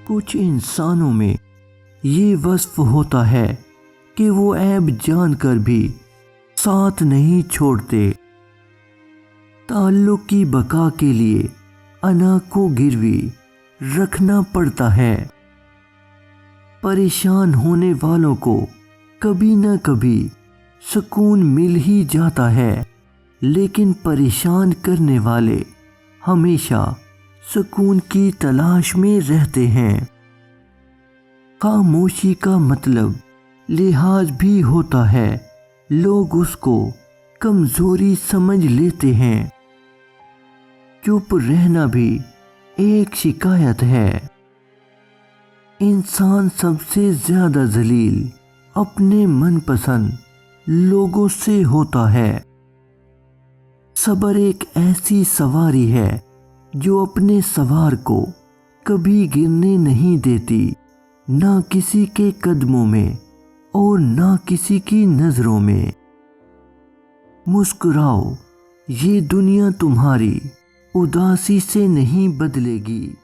कुछ इंसानों में ये वस्फ होता है कि वो ऐब जानकर भी साथ नहीं छोड़ते। ताल्लुक की बका के लिए अना को गिरवी रखना पड़ता है। परेशान होने वालों को कभी न कभी सुकून मिल ही जाता है, लेकिन परेशान करने वाले हमेशा सुकून की तलाश में रहते हैं। खामोशी का मतलब लिहाज भी होता है। लोग उसको कमजोरी समझ लेते हैं। चुप रहना भी एक शिकायत है। इंसान सबसे ज्यादा जलील अपने मनपसंद लोगों से होता है। सब्र एक ऐसी सवारी है जो अपने सवार को कभी गिरने नहीं देती, ना किसी के कदमों में और ना किसी की नजरों में। मुस्कुराओ, ये दुनिया तुम्हारी उदासी से नहीं बदलेगी।